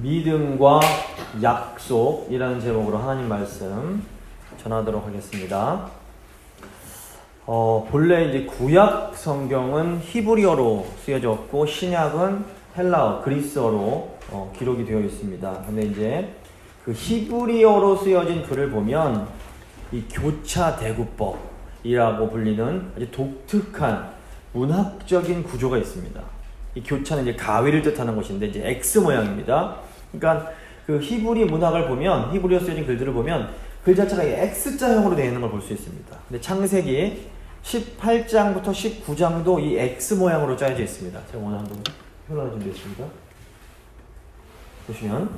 믿음과 약속이라는 제목으로 하나님 말씀 전하도록 하겠습니다. 본래 이제 구약 성경은 히브리어로 쓰여졌고 신약은 헬라어, 그리스어로 기록이 되어 있습니다. 근데 이제 그 히브리어로 쓰여진 글을 보면 이 교차 대구법이라고 불리는 아주 독특한 문학적인 구조가 있습니다. 이 교차는 이제 가위를 뜻하는 것인데 이제 X 모양입니다. 그러니까 그 히브리 문학을 보면 히브리어 쓰여진 글들을 보면 글 자체가 X자형으로 되어 있는 걸 볼 수 있습니다. 근데 창세기 18장부터 19장도 이 X 모양으로 짜여져 있습니다. 제가 오늘 한번 표현을 준비했습니다. 보시면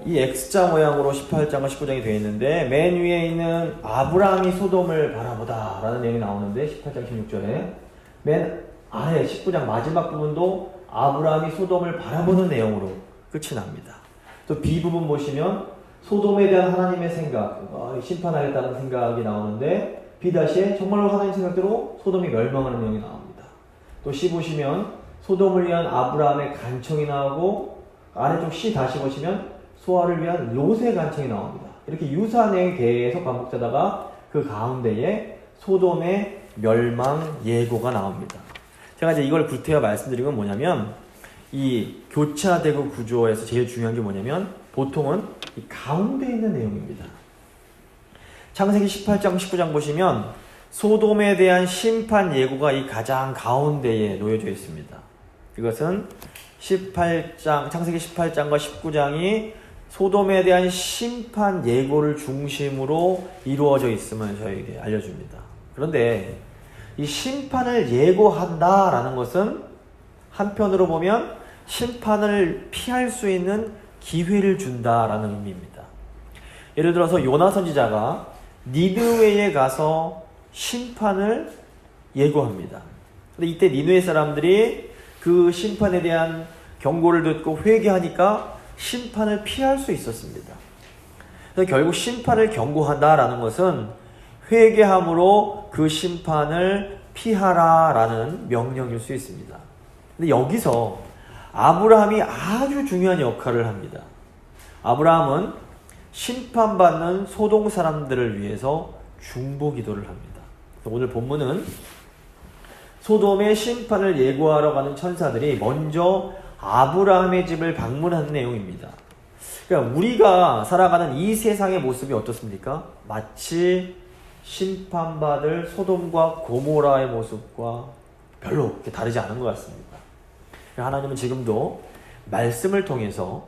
이 X자 모양으로 18장과 19장이 되어 있는데 맨 위에 있는 아브라함이 소돔을 바라보다 라는 내용이 나오는데 18장 16절에 맨 아래 19장 마지막 부분도 아브라함이 소돔을 바라보는 내용으로 끝이 납니다. 또 B 부분 보시면 소돔에 대한 하나님의 생각, 심판하겠다는 생각이 나오는데 B-에 정말로 하나님 생각대로 소돔이 멸망하는 내용이 나옵니다. 또 C 보시면 소돔을 위한 아브라함의 간청이 나오고 아래쪽 C 다시 보시면 소아를 위한 롯의 간청이 나옵니다. 이렇게 유사한 내용이 계속 반복되다가 그 가운데에 소돔의 멸망 예고가 나옵니다. 제가 이제 이걸 구태여 말씀드린 건 뭐냐면 이 교차대구 구조에서 제일 중요한 게 뭐냐면 보통은 이 가운데 있는 내용입니다. 창세기 18장 19장 보시면 소돔에 대한 심판 예고가 이 가장 가운데에 놓여져 있습니다. 이것은 창세기 18장과 19장이 소돔에 대한 심판 예고를 중심으로 이루어져 있음을 저에게 알려줍니다. 그런데 이 심판을 예고한다라는 것은 한편으로 보면 심판을 피할 수 있는 기회를 준다라는 의미입니다. 예를 들어서 요나 선지자가 니느웨에 가서 심판을 예고합니다. 근데 이때 니느웨 사람들이 그 심판에 대한 경고를 듣고 회개하니까 심판을 피할 수 있었습니다. 그래서 결국 심판을 경고한다라는 것은 회개함으로 그 심판을 피하라라는 명령일 수 있습니다. 근데 여기서 아브라함이 아주 중요한 역할을 합니다. 아브라함은 심판받는 소돔 사람들을 위해서 중보 기도를 합니다. 오늘 본문은 소돔의 심판을 예고하러 가는 천사들이 먼저 아브라함의 집을 방문하는 내용입니다. 그러니까 우리가 살아가는 이 세상의 모습이 어떻습니까? 마치 심판받을 소돔과 고모라의 모습과 별로 그렇게 다르지 않은 것 같습니다. 하나님은 지금도 말씀을 통해서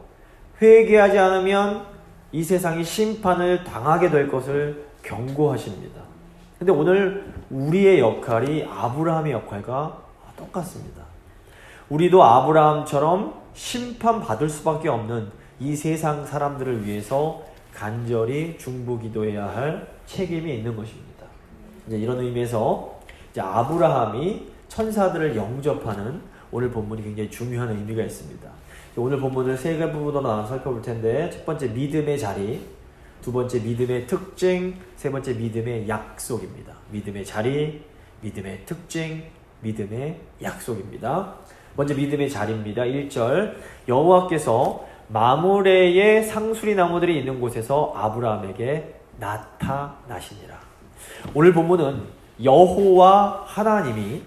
회개하지 않으면 이 세상이 심판을 당하게 될 것을 경고하십니다. 근데 오늘 우리의 역할이 아브라함의 역할과 똑같습니다. 우리도 아브라함처럼 심판받을 수밖에 없는 이 세상 사람들을 위해서 간절히 중보기도해야 할 책임이 있는 것입니다. 이제 이런 의미에서 이제 아브라함이 천사들을 영접하는 오늘 본문이 굉장히 중요한 의미가 있습니다. 오늘 본문을 세 개 부분으로 나눠 살펴볼 텐데 첫 번째 믿음의 자리, 두 번째 믿음의 특징, 세 번째 믿음의 약속입니다. 믿음의 자리, 믿음의 특징, 믿음의 약속입니다. 먼저 믿음의 자리입니다. 1절 여호와께서 마므레의 상수리 나무들이 있는 곳에서 아브라함에게 나타나시니라. 오늘 본문은 여호와 하나님이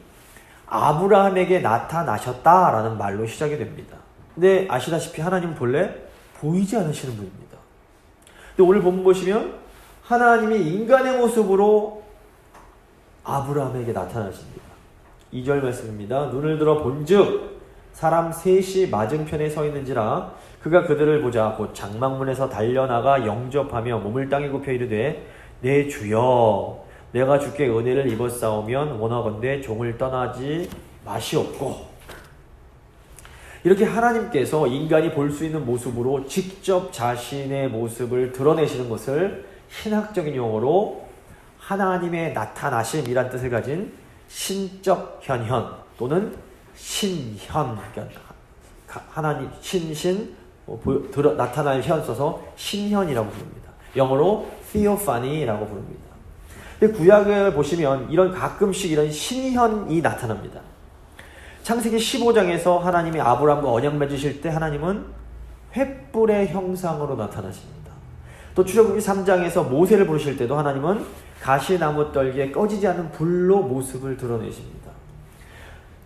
아브라함에게 나타나셨다라는 말로 시작이 됩니다. 근데 아시다시피 하나님은 본래 보이지 않으시는 분입니다. 근데 오늘 본문 보시면 하나님이 인간의 모습으로 아브라함에게 나타나십니다. 2절 말씀입니다. 눈을 들어 본즉 사람 셋이 맞은편에 서 있는지라 그가 그들을 보자 곧 장막문에서 달려나가 영접하며 몸을 땅에 굽혀 이르되 내 주여 내가 주께 은혜를 입었사오면 원하건대 종을 떠나지 마시옵고. 이렇게 하나님께서 인간이 볼 수 있는 모습으로 직접 자신의 모습을 드러내시는 것을 신학적인 용어로 하나님의 나타나심이란 뜻을 가진 신적 현현 또는 신현, 그러니까 하나님 신신 나타날 현 써서 신현이라고 부릅니다. 영어로 theophany라고 부릅니다. 구약을 보시면 가끔씩 이런 신현이 나타납니다. 창세기 15장에서 하나님이 아브라함과 언약 맺으실 때 하나님은 횃불의 형상으로 나타나십니다. 또 출애굽기 3장에서 모세를 부르실 때도 하나님은 가시나무 떨기에 꺼지지 않는 불로 모습을 드러내십니다.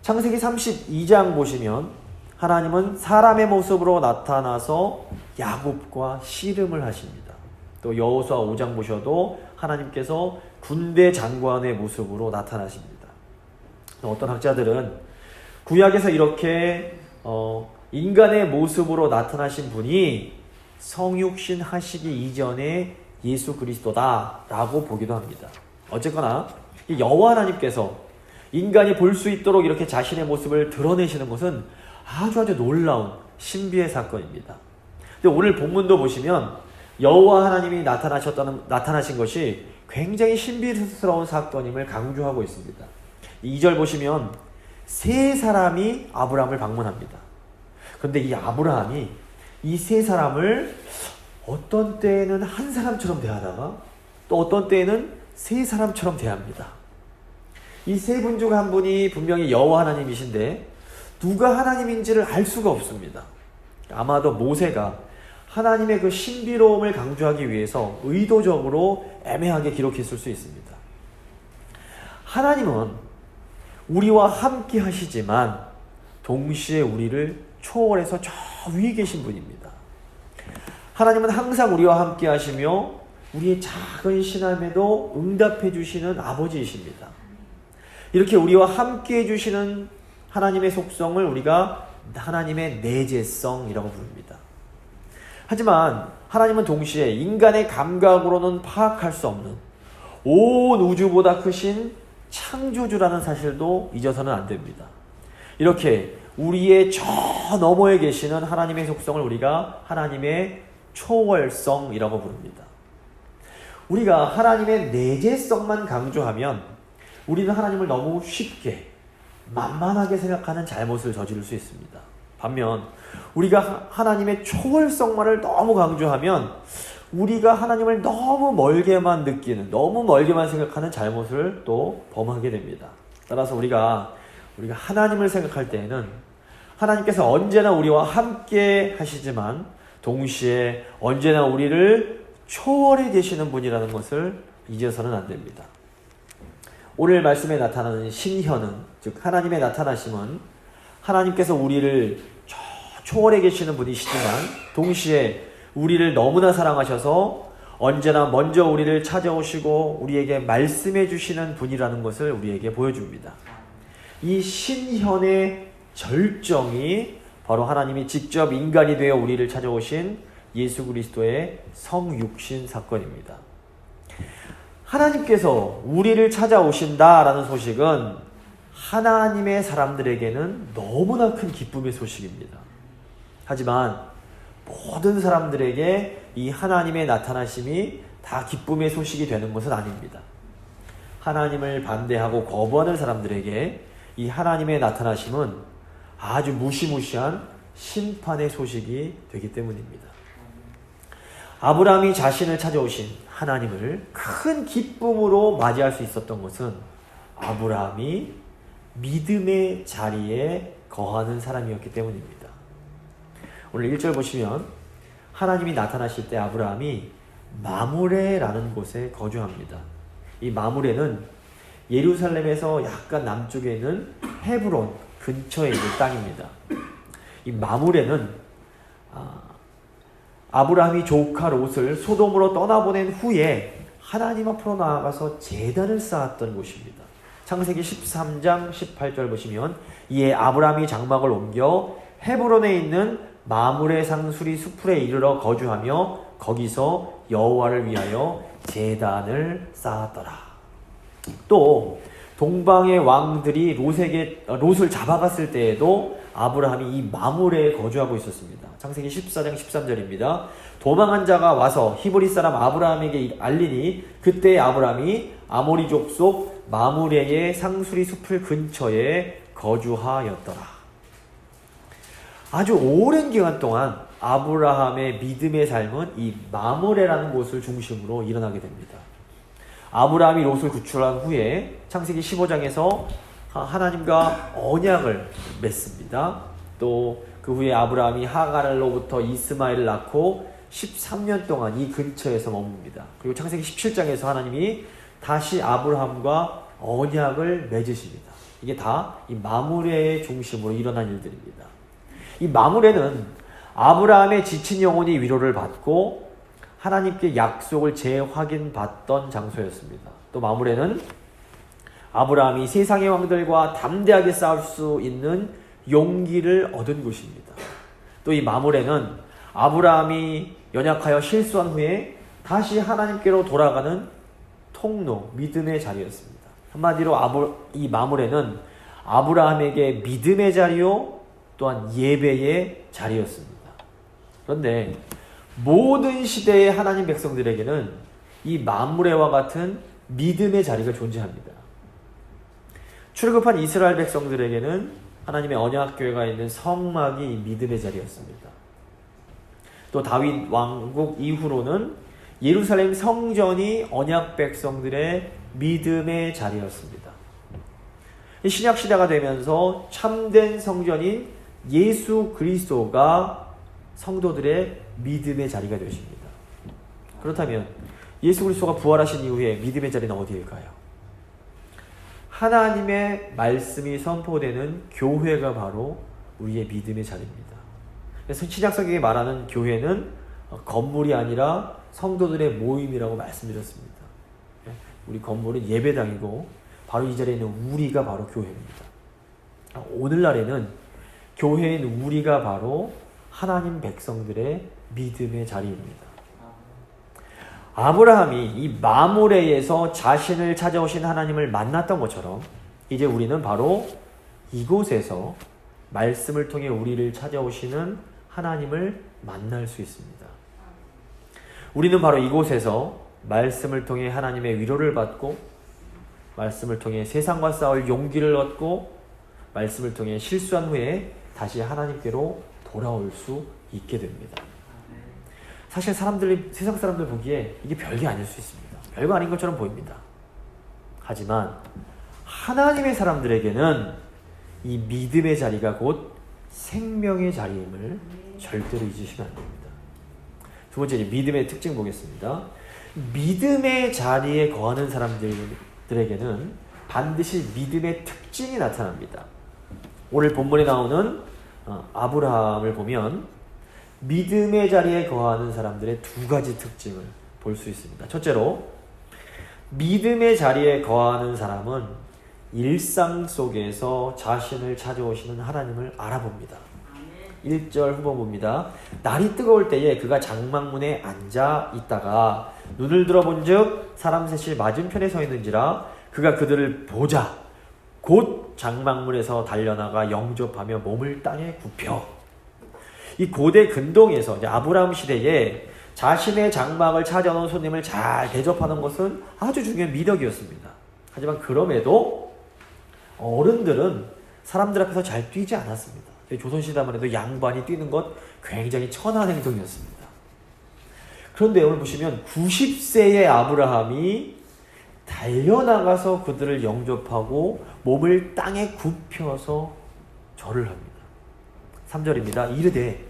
창세기 32장 보시면 하나님은 사람의 모습으로 나타나서 야곱과 씨름을 하십니다. 또 여호수아 5장 보셔도 하나님께서 군대 장관의 모습으로 나타나십니다. 어떤 학자들은 구약에서 이렇게 인간의 모습으로 나타나신 분이 성육신 하시기 이전에 예수 그리스도다라고 보기도 합니다. 어쨌거나 여호와 하나님께서 인간이 볼 수 있도록 이렇게 자신의 모습을 드러내시는 것은 아주 놀라운 신비의 사건입니다. 근데 오늘 본문도 보시면 여호와 하나님이 나타나신 것이 굉장히 신비스러운 사건임을 강조하고 있습니다. 2절 보시면 세 사람이 아브라함을 방문합니다. 그런데 이 아브라함이 이 세 사람을 어떤 때에는 한 사람처럼 대하다가 또 어떤 때에는 세 사람처럼 대합니다. 이 세 분 중 한 분이 분명히 여호와 하나님이신데 누가 하나님인지를 알 수가 없습니다. 아마도 모세가 하나님의 그 신비로움을 강조하기 위해서 의도적으로 애매하게 기록했을 수 있습니다. 하나님은 우리와 함께 하시지만 동시에 우리를 초월해서 저 위에 계신 분입니다. 하나님은 항상 우리와 함께 하시며 우리의 작은 신앙에도 응답해 주시는 아버지이십니다. 이렇게 우리와 함께 해주시는 하나님의 속성을 우리가 하나님의 내재성이라고 부릅니다. 하지만 하나님은 동시에 인간의 감각으로는 파악할 수 없는 온 우주보다 크신 창조주라는 사실도 잊어서는 안 됩니다. 이렇게 우리의 저 너머에 계시는 하나님의 속성을 우리가 하나님의 초월성이라고 부릅니다. 우리가 하나님의 내재성만 강조하면 우리는 하나님을 너무 쉽게 만만하게 생각하는 잘못을 저지를 수 있습니다. 반면 우리가 하나님의 초월성만을 너무 강조하면 우리가 하나님을 너무 멀게만 느끼는, 너무 멀게만 생각하는 잘못을 또 범하게 됩니다. 따라서 우리가 하나님을 생각할 때에는 하나님께서 언제나 우리와 함께 하시지만 동시에 언제나 우리를 초월해 계시는 분이라는 것을 잊어서는 안 됩니다. 오늘 말씀에 나타나는 신현은, 즉 하나님의 나타나심은 하나님께서 우리를 초월해 계시는 분이시지만 동시에 우리를 너무나 사랑하셔서 언제나 먼저 우리를 찾아오시고 우리에게 말씀해 주시는 분이라는 것을 우리에게 보여줍니다. 이 신현의 절정이 바로 하나님이 직접 인간이 되어 우리를 찾아오신 예수 그리스도의 성육신 사건입니다. 하나님께서 우리를 찾아오신다라는 소식은 하나님의 사람들에게는 너무나 큰 기쁨의 소식입니다. 하지만 모든 사람들에게 이 하나님의 나타나심이 다 기쁨의 소식이 되는 것은 아닙니다. 하나님을 반대하고 거부하는 사람들에게 이 하나님의 나타나심은 아주 무시무시한 심판의 소식이 되기 때문입니다. 아브라함이 자신을 찾아오신 하나님을 큰 기쁨으로 맞이할 수 있었던 것은 아브라함이 믿음의 자리에 거하는 사람이었기 때문입니다. 오늘 1절 보시면 하나님이 나타나실 때 아브라함이 마므레라는 곳에 거주합니다. 이 마므레는 예루살렘에서 약간 남쪽에 있는 헤브론 근처에 있는 땅입니다. 이 마므레는 아브라함이 조카 롯을 소돔으로 떠나보낸 후에 하나님 앞으로 나아가서 제단을 쌓았던 곳입니다. 창세기 13장 18절 보시면 이에 아브라함이 장막을 옮겨 헤브론에 있는 마므레 상수리 수풀에 이르러 거주하며 거기서 여호와를 위하여 제단을 쌓았더라. 또 동방의 왕들이 롯을 잡아갔을 때에도 아브라함이 이 마므레에 거주하고 있었습니다. 창세기 14장 13절입니다. 도망한 자가 와서 히브리 사람 아브라함에게 알리니 그때 아브라함이 아모리 족속 마므레의 상수리 숲을 근처에 거주하였더라. 아주 오랜 기간 동안 아브라함의 믿음의 삶은 이 마므레라는 곳을 중심으로 일어나게 됩니다. 아브라함이 롯을 구출한 후에 창세기 15장에서 하나님과 언약을 맺습니다. 또 그 후에 아브라함이 하갈로부터 이스마엘을 낳고 13년 동안 이 근처에서 머뭅니다. 그리고 창세기 17장에서 하나님이 다시 아브라함과 언약을 맺으십니다. 이게 다 이 마므레의 중심으로 일어난 일들입니다. 이 마므레는 아브라함의 지친 영혼이 위로를 받고 하나님께 약속을 재확인받던 장소였습니다. 또 마므레는 아브라함이 세상의 왕들과 담대하게 싸울 수 있는 용기를 얻은 곳입니다. 또 이 마므레는 아브라함이 연약하여 실수한 후에 다시 하나님께로 돌아가는 통로, 믿음의 자리였습니다. 한마디로 이 마므레는 아브라함에게 믿음의 자리요 또한 예배의 자리였습니다. 그런데 모든 시대의 하나님 백성들에게는 이 마므레와 같은 믿음의 자리가 존재합니다. 출애굽한 이스라엘 백성들에게는 하나님의 언약궤가 있는 성막이 믿음의 자리였습니다. 또 다윗 왕국 이후로는 예루살렘 성전이 언약 백성들의 믿음의 자리였습니다. 신약 시대가 되면서 참된 성전인 예수 그리스도가 성도들의 믿음의 자리가 되십니다. 그렇다면 예수 그리스도가 부활하신 이후에 믿음의 자리는 어디일까요? 하나님의 말씀이 선포되는 교회가 바로 우리의 믿음의 자리입니다. 그래서 신약 성경이 말하는 교회는 건물이 아니라 성도들의 모임이라고 말씀드렸습니다. 우리 건물은 예배당이고 바로 이 자리에 있는 우리가 바로 교회입니다. 오늘날에는 교회인 우리가 바로 하나님 백성들의 믿음의 자리입니다. 아브라함이 이 마므레에서 자신을 찾아오신 하나님을 만났던 것처럼 이제 우리는 바로 이곳에서 말씀을 통해 우리를 찾아오시는 하나님을 만날 수 있습니다. 우리는 바로 이곳에서 말씀을 통해 하나님의 위로를 받고 말씀을 통해 세상과 싸울 용기를 얻고 말씀을 통해 실수한 후에 다시 하나님께로 돌아올 수 있게 됩니다. 사실 세상 사람들 보기에 이게 별게 아닐 수 있습니다. 별거 아닌 것처럼 보입니다. 하지만 하나님의 사람들에게는 이 믿음의 자리가 곧 생명의 자리임을 절대로 잊으시면 안 됩니다. 두 번째, 믿음의 특징 보겠습니다. 믿음의 자리에 거하는 사람들에게는 반드시 믿음의 특징이 나타납니다. 오늘 본문에 나오는 아브라함을 보면 믿음의 자리에 거하는 사람들의 두 가지 특징을 볼 수 있습니다. 첫째로, 믿음의 자리에 거하는 사람은 일상 속에서 자신을 찾아오시는 하나님을 알아봅니다. 1절 후반부입니다. 날이 뜨거울 때에 그가 장막문에 앉아 있다가 눈을 들어본 즉 사람 셋이 맞은편에 서 있는지라 그가 그들을 보자 곧 장막문에서 달려나가 영접하며 몸을 땅에 굽혀. 이 고대 근동에서 이제 아브라함 시대에 자신의 장막을 찾아오는 손님을 잘 대접하는 것은 아주 중요한 미덕이었습니다. 하지만 그럼에도 어른들은 사람들 앞에서 잘 뛰지 않았습니다. 조선시대만 해도 양반이 뛰는 것 굉장히 천한 행동이었습니다. 그런데 오늘 보시면 90세의 아브라함이 달려나가서 그들을 영접하고 몸을 땅에 굽혀서 절을 합니다. 3절입니다. 이르되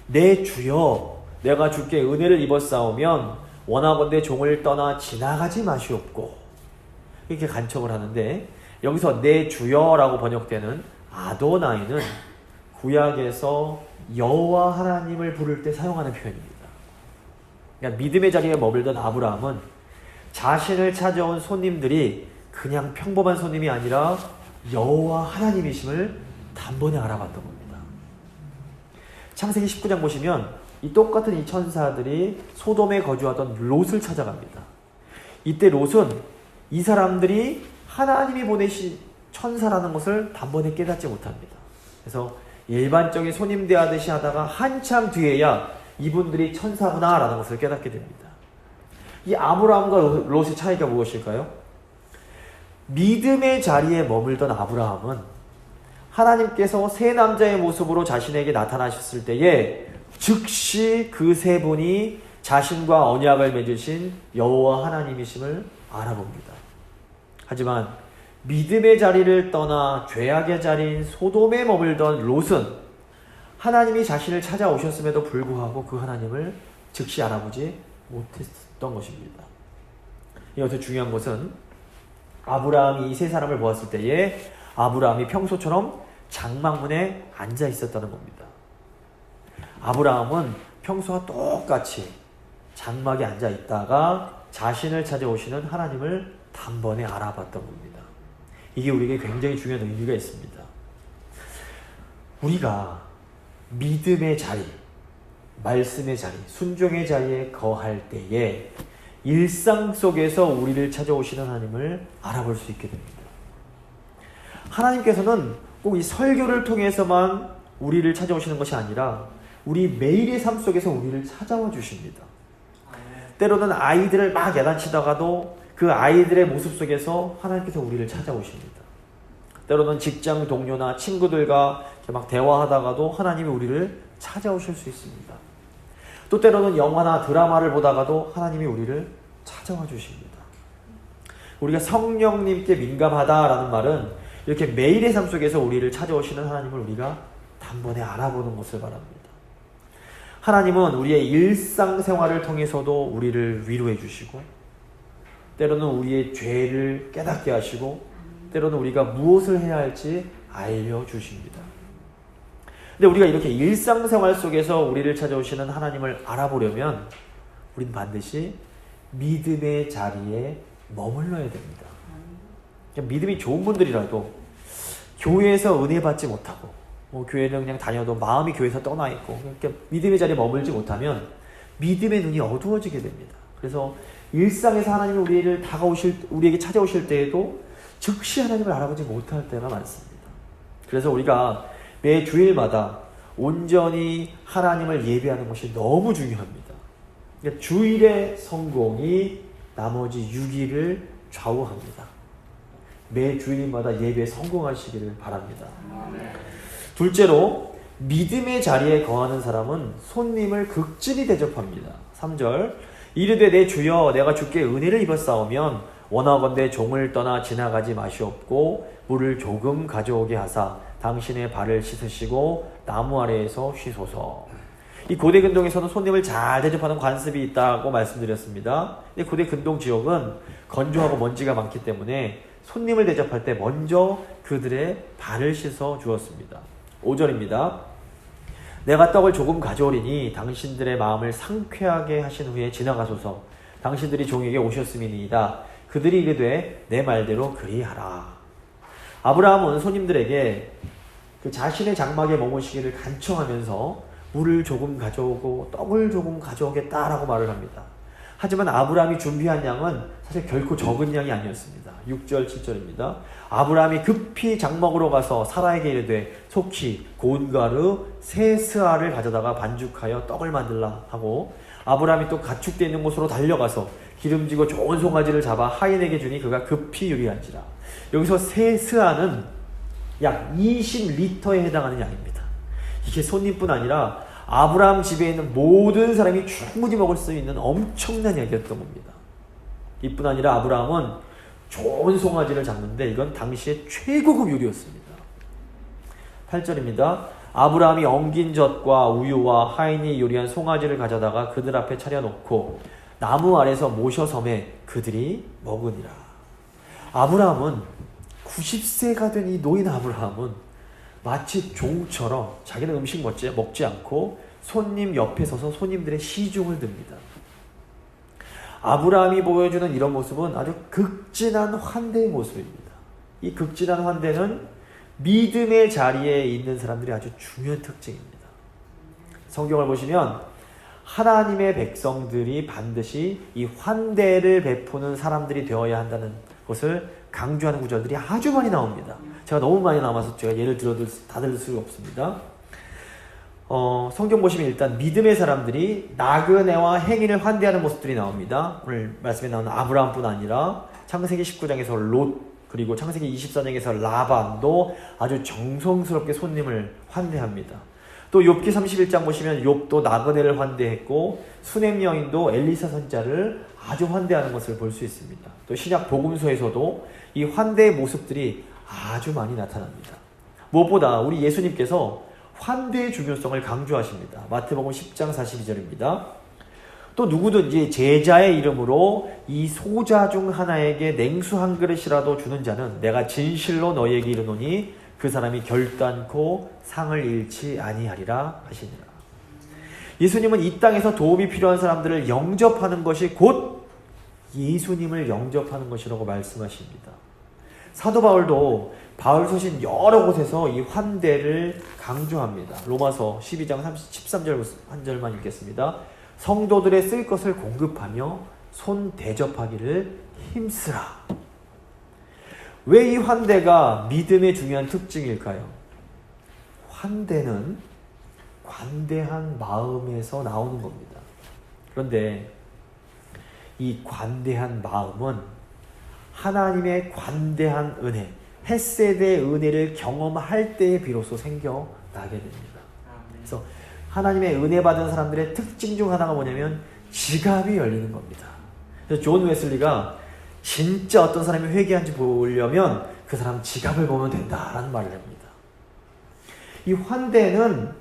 내 주여 내가 주께 은혜를 입었사오면 원하건대 종을 떠나 지나가지 마시옵고 이렇게 간청을 하는데 여기서 내 주여라고 번역되는 아도나이는 구약에서 여호와 하나님을 부를 때 사용하는 표현입니다. 그러니까 믿음의 자리에 머물던 아브라함은 자신을 찾아온 손님들이 그냥 평범한 손님이 아니라 여호와 하나님이심을 단번에 알아봤던 겁니다. 창세기 19장 보시면 이 똑같은 이 천사들이 소돔에 거주하던 롯을 찾아갑니다. 이때 롯은 이 사람들이 하나님이 보내신 천사라는 것을 단번에 깨닫지 못합니다. 그래서 일반적인 손님 대하듯이 하다가 한참 뒤에야 이분들이 천사구나 라는 것을 깨닫게 됩니다. 이 아브라함과 롯의 차이가 무엇일까요? 믿음의 자리에 머물던 아브라함은 하나님께서 세 남자의 모습으로 자신에게 나타나셨을 때에 즉시 그 세 분이 자신과 언약을 맺으신 여호와 하나님이심을 알아봅니다. 하지만 믿음의 자리를 떠나 죄악의 자리인 소돔에 머물던 롯은 하나님이 자신을 찾아오셨음에도 불구하고 그 하나님을 즉시 알아보지 못했던 것입니다. 여기서 중요한 것은 아브라함이 이 세 사람을 보았을 때에 아브라함이 평소처럼 장막문에 앉아 있었다는 겁니다. 아브라함은 평소와 똑같이 장막에 앉아 있다가 자신을 찾아오시는 하나님을 단번에 알아봤던 겁니다. 이게 우리에게 굉장히 중요한 의미가 있습니다. 우리가 믿음의 자리, 말씀의 자리, 순종의 자리에 거할 때에 일상 속에서 우리를 찾아오시는 하나님을 알아볼 수 있게 됩니다. 하나님께서는 꼭 이 설교를 통해서만 우리를 찾아오시는 것이 아니라 우리 매일의 삶 속에서 우리를 찾아와 주십니다. 때로는 아이들을 막 야단치다가도 그 아이들의 모습 속에서 하나님께서 우리를 찾아오십니다. 때로는 직장 동료나 친구들과 막 대화하다가도 하나님이 우리를 찾아오실 수 있습니다. 또 때로는 영화나 드라마를 보다가도 하나님이 우리를 찾아와 주십니다. 우리가 성령님께 민감하다라는 말은 이렇게 매일의 삶 속에서 우리를 찾아오시는 하나님을 우리가 단번에 알아보는 것을 말합니다. 하나님은 우리의 일상생활을 통해서도 우리를 위로해 주시고 때로는 우리의 죄를 깨닫게 하시고 때로는 우리가 무엇을 해야 할지 알려주십니다. 근데 우리가 이렇게 일상생활 속에서 우리를 찾아오시는 하나님을 알아보려면 우린 반드시 믿음의 자리에 머물러야 됩니다. 믿음이 좋은 분들이라도 교회에서 은혜 받지 못하고 교회를 그냥 다녀도 마음이 교회에서 떠나 있고 믿음의 자리에 머물지 못하면 믿음의 눈이 어두워지게 됩니다. 그래서 일상에서 하나님이 우리에게 찾아오실 때에도 즉시 하나님을 알아보지 못할 때가 많습니다. 그래서 우리가 매 주일마다 온전히 하나님을 예배하는 것이 너무 중요합니다. 그러니까 주일의 성공이 나머지 6일을 좌우합니다. 매 주일마다 예배에 성공하시기를 바랍니다. 둘째로 믿음의 자리에 거하는 사람은 손님을 극진히 대접합니다. 3절 이르되 내 주여 내가 주께 은혜를 입었사오면 원하건대 종을 떠나 지나가지 마시옵고 물을 조금 가져오게 하사 당신의 발을 씻으시고 나무 아래에서 쉬소서. 이 고대 근동에서는 손님을 잘 대접하는 관습이 있다고 말씀드렸습니다. 근데 고대 근동 지역은 건조하고 먼지가 많기 때문에 손님을 대접할 때 먼저 그들의 발을 씻어 주었습니다. 5절입니다. 내가 떡을 조금 가져오리니 당신들의 마음을 상쾌하게 하신 후에 지나가소서. 당신들이 종에게 오셨음이니이다. 그들이 이르되 내 말대로 그리하라. 아브라함은 손님들에게 그 자신의 장막에 머무시기를 간청하면서 물을 조금 가져오고 떡을 조금 가져오겠다라고 말을 합니다. 하지만 아브라함이 준비한 양은 사실 결코 적은 양이 아니었습니다. 6절 7절입니다. 아브라함이 급히 장막으로 가서 사라에게 이르되 속히 고운 가루 세 스아를 가져다가 반죽하여 떡을 만들라 하고 아브라함이 또 가축되어 있는 곳으로 달려가서 기름지고 좋은 송아지를 잡아 하인에게 주니 그가 급히 요리한지라. 여기서 세 스아는 약 20리터에 해당하는 양입니다. 이게 손님뿐 아니라 아브라함 집에 있는 모든 사람이 충분히 먹을 수 있는 엄청난 양이었던 겁니다. 이뿐 아니라 아브라함은 좋은 송아지를 잡는데 이건 당시의 최고급 요리였습니다. 8절입니다. 아브라함이 엉긴 젖과 우유와 하인이 요리한 송아지를 가져다가 그들 앞에 차려놓고 나무 아래서 모셔 섬에 그들이 먹으니라. 아브라함은 90세가 된 이 노인 아브라함은 마치 종처럼 자기는 음식 먹지 않고 손님 옆에 서서 손님들의 시중을 듭니다. 아브라함이 보여주는 이런 모습은 아주 극진한 환대의 모습입니다. 이 극진한 환대는 믿음의 자리에 있는 사람들이 아주 중요한 특징입니다. 성경을 보시면 하나님의 백성들이 반드시 이 환대를 베푸는 사람들이 되어야 한다는 것을 강조하는 구절들이 아주 많이 나옵니다. 제가 너무 많이 남아서 제가 예를 들어도 다 들을 수가 없습니다. 성경 보시면 일단 믿음의 사람들이 나그네와 행인을 환대하는 모습들이 나옵니다. 오늘 말씀에 나오는 아브라함뿐 아니라 창세기 19장에서 롯 그리고 창세기 24장에서 라반도 아주 정성스럽게 손님을 환대합니다. 또 욥기 31장 보시면 욥도 나그네를 환대했고 수넴 여인도 엘리사 선자를 아주 환대하는 것을 볼 수 있습니다. 또 신약 복음서에서도 이 환대의 모습들이 아주 많이 나타납니다. 무엇보다 우리 예수님께서 환대의 중요성을 강조하십니다. 마태복음 10장 42절입니다. 또 누구든지 제자의 이름으로 이 소자 중 하나에게 냉수 한 그릇이라도 주는 자는 내가 진실로 너희에게 이르노니 그 사람이 결단코 상을 잃지 아니하리라 하시니라. 예수님은 이 땅에서 도움이 필요한 사람들을 영접하는 것이 곧 예수님을 영접하는 것이라고 말씀하십니다. 사도 바울도 바울 서신 여러 곳에서 이 환대를 강조합니다. 로마서 12장 13절 한 절만 읽겠습니다. 성도들의 쓸 것을 공급하며 손 대접하기를 힘쓰라. 왜 이 환대가 믿음의 중요한 특징일까요? 환대는 관대한 마음에서 나오는 겁니다. 그런데 이 관대한 마음은 하나님의 관대한 은혜, 헤세드의 은혜를 경험할 때에 비로소 생겨나게 됩니다. 그래서 하나님의 은혜 받은 사람들의 특징 중 하나가 뭐냐면 지갑이 열리는 겁니다. 그래서 존 웨슬리가 진짜 어떤 사람이 회개한지 보려면 그 사람 지갑을 보면 된다라는 말을 합니다. 이 환대는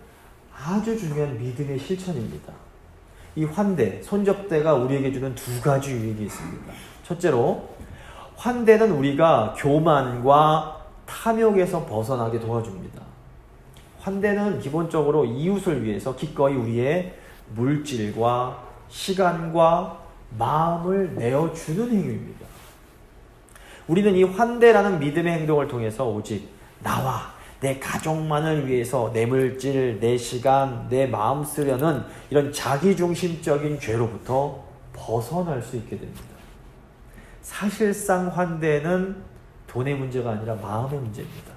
아주 중요한 믿음의 실천입니다. 이 환대, 손접대가 우리에게 주는 두 가지 유익이 있습니다. 첫째로 환대는 우리가 교만과 탐욕에서 벗어나게 도와줍니다. 환대는 기본적으로 이웃을 위해서 기꺼이 우리의 물질과 시간과 마음을 내어주는 행위입니다. 우리는 이 환대라는 믿음의 행동을 통해서 오직 나와 내 가족만을 위해서 내 물질, 내 시간, 내 마음 쓰려는 이런 자기중심적인 죄로부터 벗어날 수 있게 됩니다. 사실상 환대는 돈의 문제가 아니라 마음의 문제입니다.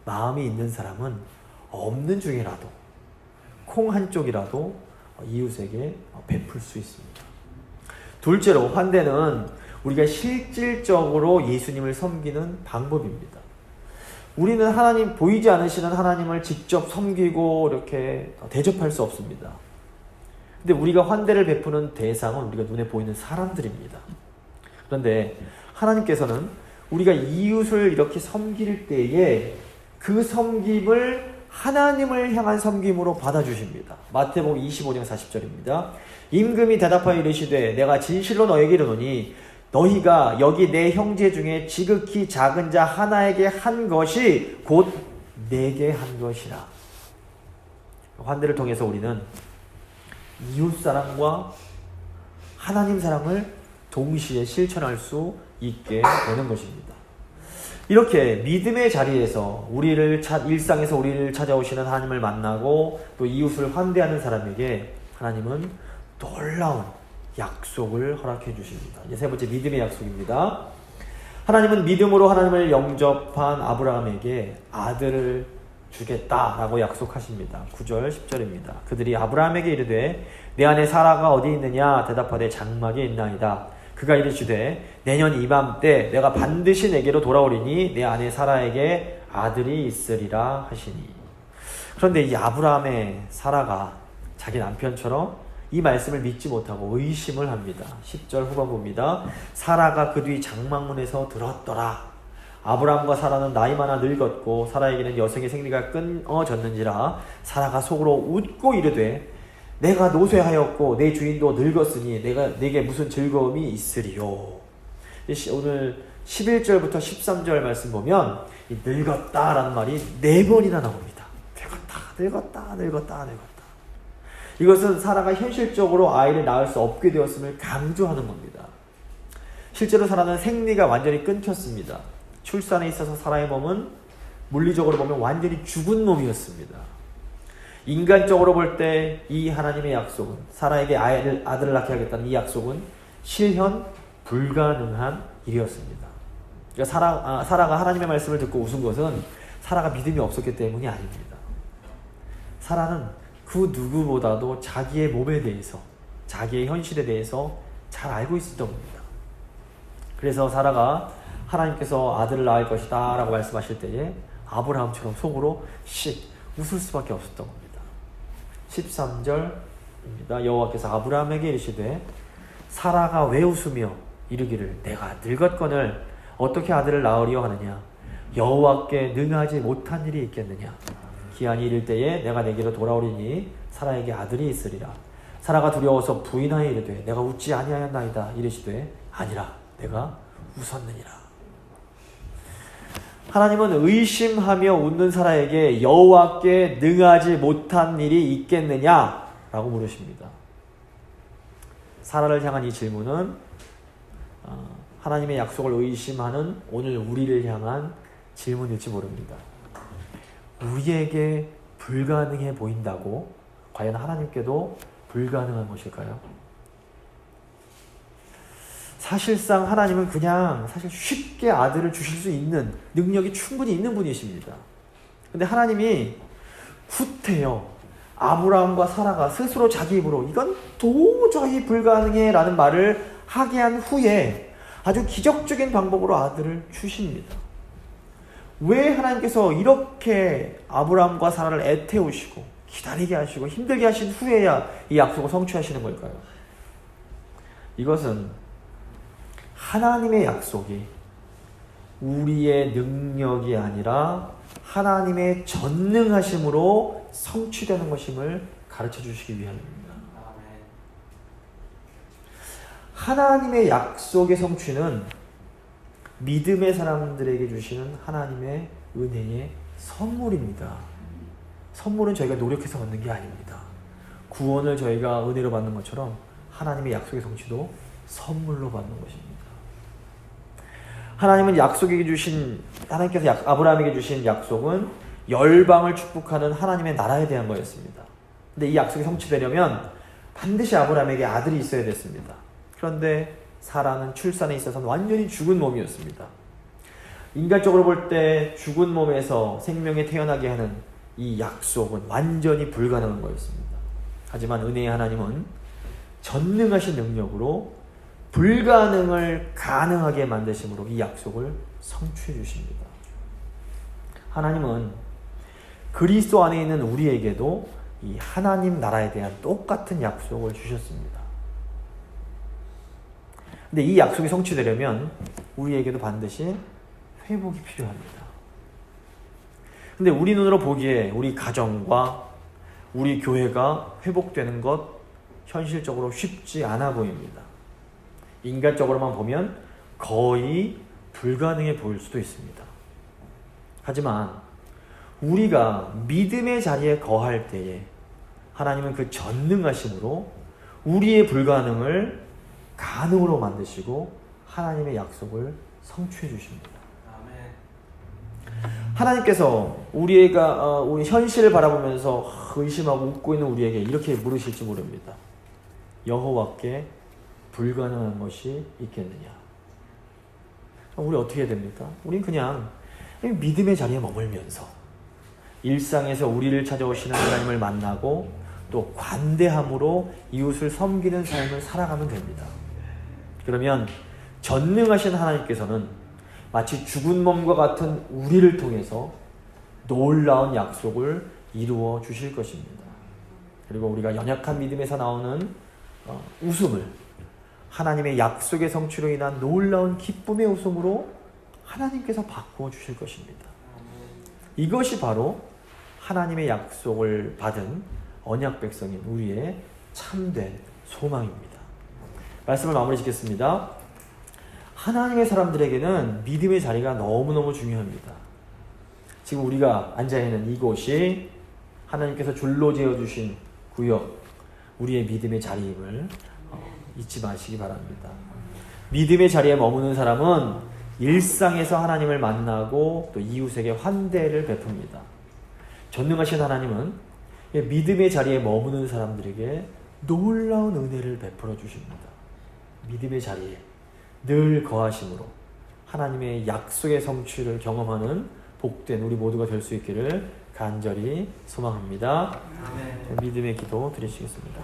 마음이 있는 사람은 없는 중에라도 콩 한 쪽이라도 이웃에게 베풀 수 있습니다. 둘째로 환대는 우리가 실질적으로 예수님을 섬기는 방법입니다. 우리는 하나님, 보이지 않으시는 하나님을 직접 섬기고 이렇게 대접할 수 없습니다. 근데 우리가 환대를 베푸는 대상은 우리가 눈에 보이는 사람들입니다. 그런데 하나님께서는 우리가 이웃을 이렇게 섬길 때에 그 섬김을 하나님을 향한 섬김으로 받아주십니다. 마태복음 25장 40절입니다. 임금이 대답하여 이르시되 내가 진실로 너에게 이르노니 너희가 여기 내 형제 중에 지극히 작은 자 하나에게 한 것이 곧 내게 한 것이라. 환대를 통해서 우리는 이웃 사랑과 하나님 사랑을 동시에 실천할 수 있게 되는 것입니다. 이렇게 믿음의 자리에서 일상에서 우리를 찾아오시는 하나님을 만나고 또 이웃을 환대하는 사람에게 하나님은 놀라운 약속을 허락해 주십니다. 이제 세 번째 믿음의 약속입니다. 하나님은 믿음으로 하나님을 영접한 아브라함에게 아들을 주겠다라고 약속하십니다. 9절 10절입니다. 그들이 아브라함에게 이르되 내 아내 사라가 어디 있느냐 대답하되 장막에 있나이다. 그가 이르시되 내년 이맘때 내가 반드시 내게로 돌아오리니 내 아내 사라에게 아들이 있으리라 하시니. 그런데 이 아브라함의 사라가 자기 남편처럼 이 말씀을 믿지 못하고 의심을 합니다. 10절 후반부입니다. 사라가 그 뒤 장막문에서 들었더라. 아브라함과 사라는 나이 많아 늙었고 사라에게는 여성의 생리가 끊어졌는지라 사라가 속으로 웃고 이르되 내가 노쇠하였고 내 주인도 늙었으니 내게 무슨 즐거움이 있으리요. 오늘 11절부터 13절 말씀 보면 이 늙었다라는 말이 4번이나 나옵니다. 늙었다. 이것은 사라가 현실적으로 아이를 낳을 수 없게 되었음을 강조하는 겁니다. 실제로 사라는 생리가 완전히 끊겼습니다. 출산에 있어서 사라의 몸은 물리적으로 보면 완전히 죽은 몸이었습니다. 인간적으로 볼 때 이 하나님의 약속은, 사라에게 아들을 낳게 하겠다는 이 약속은 실현 불가능한 일이었습니다. 그러니까 사라가 하나님의 말씀을 듣고 웃은 것은 사라가 믿음이 없었기 때문이 아닙니다. 사라는 그 누구보다도 자기의 몸에 대해서, 자기의 현실에 대해서 잘 알고 있었던 겁니다. 그래서 사라가 하나님께서 아들을 낳을 것이다 라고 말씀하실 때에 아브라함처럼 속으로 웃을 수밖에 없었던 겁니다. 13절입니다. 여호와께서 아브라함에게 이르시되 사라가 왜 웃으며 이르기를 내가 늙었거늘 어떻게 아들을 낳으리요 하느냐. 여호와께 능하지 못한 일이 있겠느냐. 기한이 이를 때에 내가 내게로 돌아오리니 사라에게 아들이 있으리라. 사라가 두려워서 부인하여 이르되 내가 웃지 아니하였나이다. 이르시되 아니라 내가 웃었느니라. 하나님은 의심하며 웃는 사라에게 여호와께 능하지 못한 일이 있겠느냐 라고 물으십니다. 사라를 향한 이 질문은 하나님의 약속을 의심하는 오늘 우리를 향한 질문일지 모릅니다. 우리에게 불가능해 보인다고 과연 하나님께도 불가능한 것일까요? 사실상 하나님은 그냥 사실 쉽게 아들을 주실 수 있는 능력이 충분히 있는 분이십니다. 근데 하나님이 후퇴요. 아브라함과 사라가 스스로 자기 입으로 이건 도저히 불가능해 라는 말을 하게 한 후에 아주 기적적인 방법으로 아들을 주십니다. 왜 하나님께서 이렇게 아브라함과 사라를 애태우시고 기다리게 하시고 힘들게 하신 후에야 이 약속을 성취하시는 걸까요? 이것은 하나님의 약속이 우리의 능력이 아니라 하나님의 전능하심으로 성취되는 것임을 가르쳐 주시기 위함입니다. 하나님의 약속의 성취는 믿음의 사람들에게 주시는 하나님의 은혜의 선물입니다. 선물은 저희가 노력해서 얻는 게 아닙니다. 구원을 저희가 은혜로 받는 것처럼 하나님의 약속의 성취도 선물로 받는 것입니다. 하나님은 하나님께서 아브라함에게 주신 약속은 열방을 축복하는 하나님의 나라에 대한 거였습니다. 근데 이 약속이 성취되려면 반드시 아브라함에게 아들이 있어야 됐습니다. 그런데 사라는 출산에 있어서는 완전히 죽은 몸이었습니다. 인간적으로 볼 때 죽은 몸에서 생명에 태어나게 하는 이 약속은 완전히 불가능한 거였습니다. 하지만 은혜의 하나님은 전능하신 능력으로 불가능을 가능하게 만드심으로 이 약속을 성취해 주십니다. 하나님은 그리스도 안에 있는 우리에게도 이 하나님 나라에 대한 똑같은 약속을 주셨습니다. 근데 이 약속이 성취되려면 우리에게도 반드시 회복이 필요합니다. 근데 우리 눈으로 보기에 우리 가정과 우리 교회가 회복되는 것 현실적으로 쉽지 않아 보입니다. 인간적으로만 보면 거의 불가능해 보일 수도 있습니다. 하지만 우리가 믿음의 자리에 거할 때에 하나님은 그 전능하심으로 우리의 불가능을 가능으로 만드시고 하나님의 약속을 성취해 주십니다. 하나님께서 우리 현실을 바라보면서 의심하고 웃고 있는 우리에게 이렇게 물으실지 모릅니다. 여호와께 불가능한 것이 있겠느냐? 우리 어떻게 해야 됩니까? 우린 그냥 믿음의 자리에 머물면서 일상에서 우리를 찾아오시는 하나님을 만나고 또 관대함으로 이웃을 섬기는 삶을 살아가면 됩니다. 그러면 전능하신 하나님께서는 마치 죽은 몸과 같은 우리를 통해서 놀라운 약속을 이루어 주실 것입니다. 그리고 우리가 연약한 믿음에서 나오는 웃음을 하나님의 약속의 성취로 인한 놀라운 기쁨의 웃음으로 하나님께서 바꾸어 주실 것입니다. 이것이 바로 하나님의 약속을 받은 언약 백성인 우리의 참된 소망입니다. 말씀을 마무리 짓겠습니다. 하나님의 사람들에게는 믿음의 자리가 너무너무 중요합니다. 지금 우리가 앉아있는 이곳이 하나님께서 줄로 지어주신 구역, 우리의 믿음의 자리임을 잊지 마시기 바랍니다. 믿음의 자리에 머무는 사람은 일상에서 하나님을 만나고 또 이웃에게 환대를 베풉니다. 전능하신 하나님은 믿음의 자리에 머무는 사람들에게 놀라운 은혜를 베풀어 주십니다. 믿음의 자리에 늘 거하심으로 하나님의 약속의 성취를 경험하는 복된 우리 모두가 될 수 있기를 간절히 소망합니다. 아멘. 믿음의 기도 드리시겠습니다.